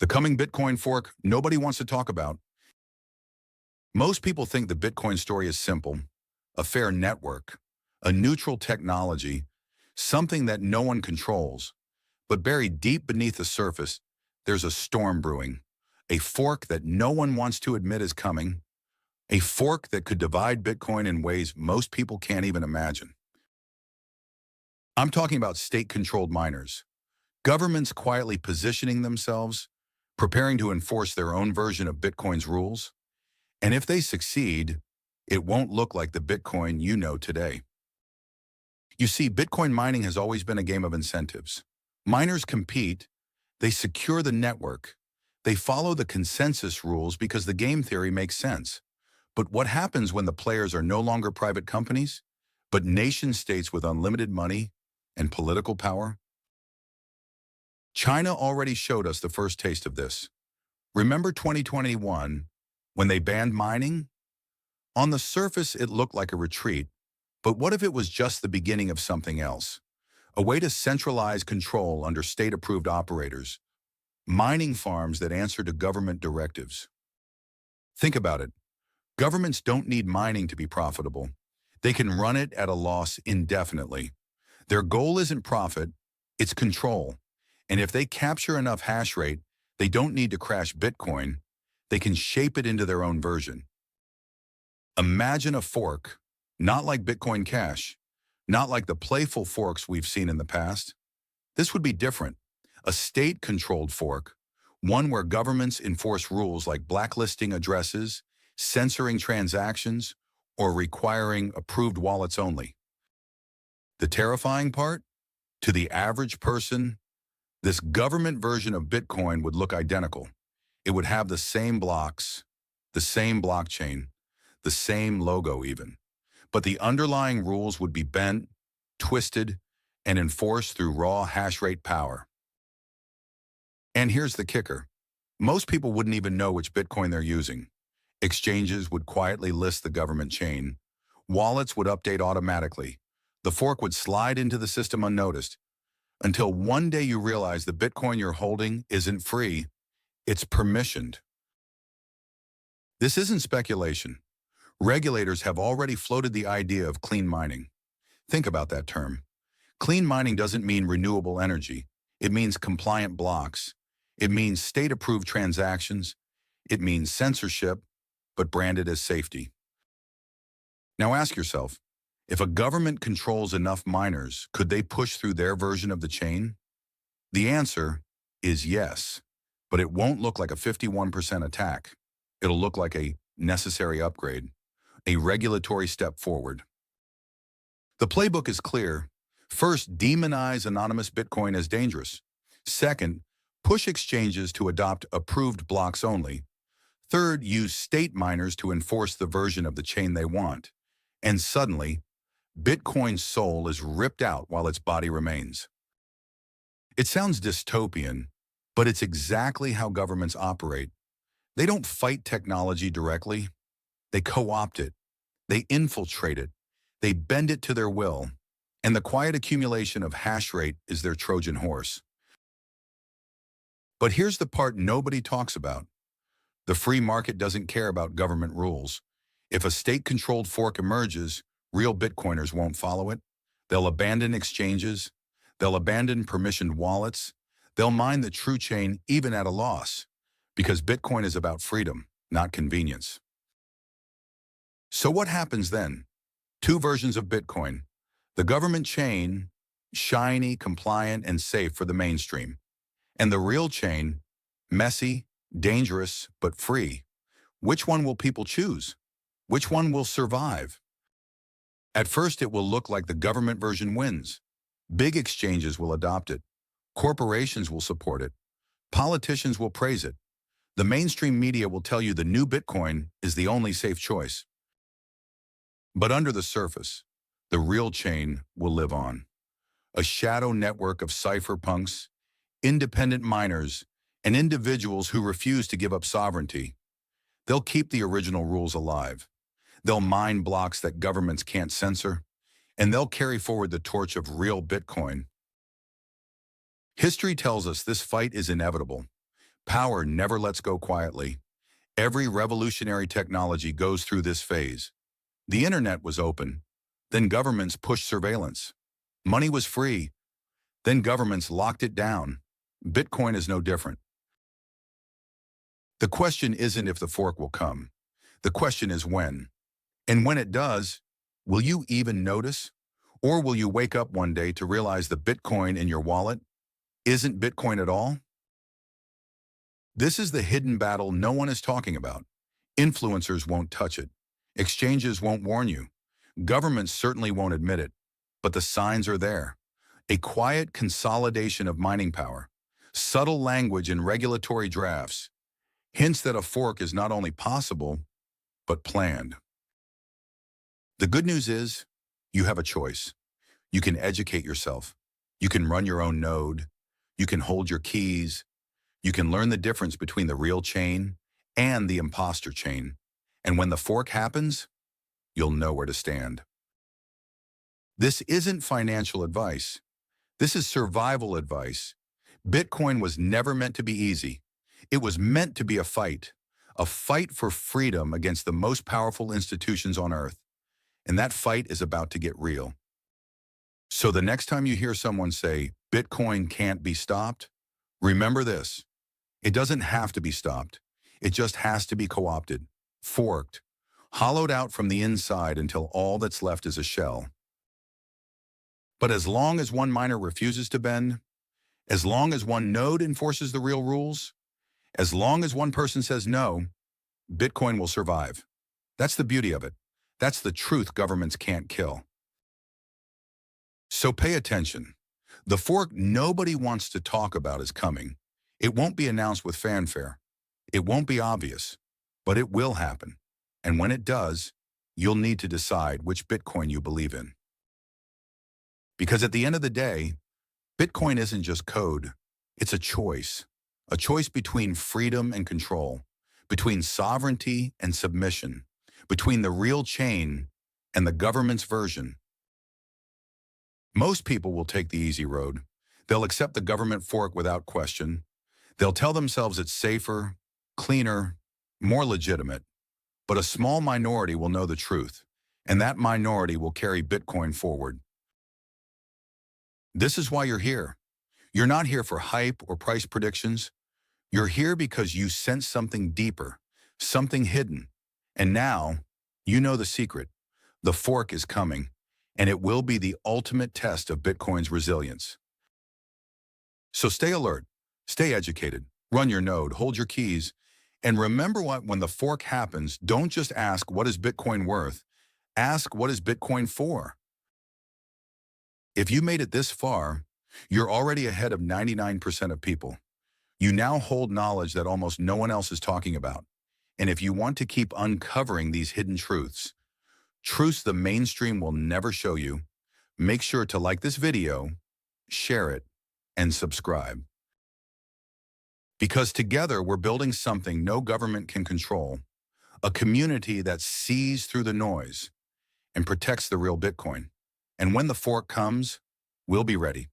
The coming Bitcoin fork nobody wants to talk about. Most people think the Bitcoin story is simple: a fair network, a neutral technology, something that no one controls. But buried deep beneath the surface, there's a storm brewing, a fork that no one wants to admit is coming, a fork that could divide Bitcoin in ways most people can't even imagine. I'm talking about state-controlled miners, governments quietly positioning themselves, preparing to enforce their own version of Bitcoin's rules. And if they succeed, it won't look like the Bitcoin you know today. You see, Bitcoin mining has always been a game of incentives. Miners compete, they secure the network, they follow the consensus rules because the game theory makes sense. But what happens when the players are no longer private companies, but nation-states with unlimited money and political power? China already showed us the first taste of this. Remember 2021, when they banned mining? On the surface, it looked like a retreat, but what if it was just the beginning of something else? A way to centralize control under state-approved operators, mining farms that answer to government directives. Think about it. Governments don't need mining to be profitable. They can run it at a loss indefinitely. Their goal isn't profit, it's control. And if they capture enough hash rate, they don't need to crash Bitcoin. They can shape it into their own version. Imagine a fork, not like Bitcoin Cash, not like the playful forks we've seen in the past. This would be different. A state-controlled fork, one where governments enforce rules like blacklisting addresses, censoring transactions, or requiring approved wallets only. The terrifying part? To the average person, this government version of Bitcoin would look identical. It would have the same blocks, the same blockchain, the same logo even. But the underlying rules would be bent, twisted, and enforced through raw hash rate power. And here's the kicker. Most people wouldn't even know which Bitcoin they're using. Exchanges would quietly list the government chain. Wallets would update automatically. The fork would slide into the system unnoticed, until one day you realize the Bitcoin you're holding isn't free, it's permissioned. This isn't speculation. Regulators have already floated the idea of clean mining. Think about that term. Clean mining doesn't mean renewable energy. It means compliant blocks. It means state-approved transactions. It means censorship, but branded as safety. Now ask yourself, if a government controls enough miners, could they push through their version of the chain? The answer is yes, but it won't look like a 51% attack. It'll look like a necessary upgrade, a regulatory step forward. The playbook is clear. First, demonize anonymous Bitcoin as dangerous. Second, push exchanges to adopt approved blocks only. Third, use state miners to enforce the version of the chain they want. And suddenly, Bitcoin's soul is ripped out while its body remains. It sounds dystopian, but it's exactly how governments operate. They don't fight technology directly. They co-opt it. They infiltrate it. They bend it to their will. And the quiet accumulation of hash rate is their Trojan horse. But here's the part nobody talks about. The free market doesn't care about government rules. If a state-controlled fork emerges, real Bitcoiners won't follow it. They'll abandon exchanges. They'll abandon permissioned wallets. They'll mine the true chain even at a loss, because Bitcoin is about freedom, not convenience. So what happens then? Two versions of Bitcoin. The government chain, shiny, compliant, and safe for the mainstream. And the real chain, messy, dangerous, but free. Which one will people choose? Which one will survive? At first, it will look like the government version wins. Big exchanges will adopt it. Corporations will support it. Politicians will praise it. The mainstream media will tell you the new Bitcoin is the only safe choice. But under the surface, the real chain will live on. A shadow network of cypherpunks, independent miners, and individuals who refuse to give up sovereignty. They'll keep the original rules alive. They'll mine blocks that governments can't censor, and they'll carry forward the torch of real Bitcoin. History tells us this fight is inevitable, Power never lets go quietly. Every revolutionary technology goes through this phase. The internet was open. Then governments pushed surveillance. Money was free. Then governments locked it down. Bitcoin is no different. The question isn't if the fork will come. The question is when. And when it does, will you even notice? Or will you wake up one day to realize the Bitcoin in your wallet isn't Bitcoin at all? This is the hidden battle no one is talking about. Influencers won't touch it. Exchanges won't warn you. Governments certainly won't admit it. But the signs are there. A quiet consolidation of mining power. Subtle language in regulatory drafts. Hints that a fork is not only possible, but planned. The good news is, you have a choice. You can educate yourself. You can run your own node. You can hold your keys. You can learn the difference between the real chain and the imposter chain. And when the fork happens, you'll know where to stand. This isn't financial advice. This is survival advice. Bitcoin was never meant to be easy. It was meant to be a fight for freedom against the most powerful institutions on earth. And that fight is about to get real. So the next time you hear someone say, Bitcoin can't be stopped, remember this. It doesn't have to be stopped. It just has to be co-opted, forked, hollowed out from the inside until all that's left is a shell. But as long as one miner refuses to bend, as long as one node enforces the real rules, as long as one person says no, Bitcoin will survive. That's the beauty of it. That's the truth governments can't kill. So pay attention. The fork nobody wants to talk about is coming. It won't be announced with fanfare. It won't be obvious, but it will happen. And when it does, you'll need to decide which Bitcoin you believe in. Because at the end of the day, Bitcoin isn't just code. It's a choice between freedom and control, between sovereignty and submission, between the real chain and the government's version. Most people will take the easy road. They'll accept the government fork without question. They'll tell themselves it's safer, cleaner, more legitimate. But a small minority will know the truth, and that minority will carry Bitcoin forward. This is why you're here. You're not here for hype or price predictions. You're here because you sense something deeper, something hidden. And now, you know the secret. The fork is coming, and it will be the ultimate test of Bitcoin's resilience. So stay alert, stay educated, run your node, hold your keys, and remember when the fork happens, don't just ask, what is Bitcoin worth? Ask, what is Bitcoin for? If you made it this far, you're already ahead of 99% of people. You now hold knowledge that almost no one else is talking about. And if you want to keep uncovering these hidden truths the mainstream will never show you, make sure to like this video, share it, and subscribe. Because together we're building something no government can control, a community that sees through the noise and protects the real Bitcoin. And when the fork comes, we'll be ready.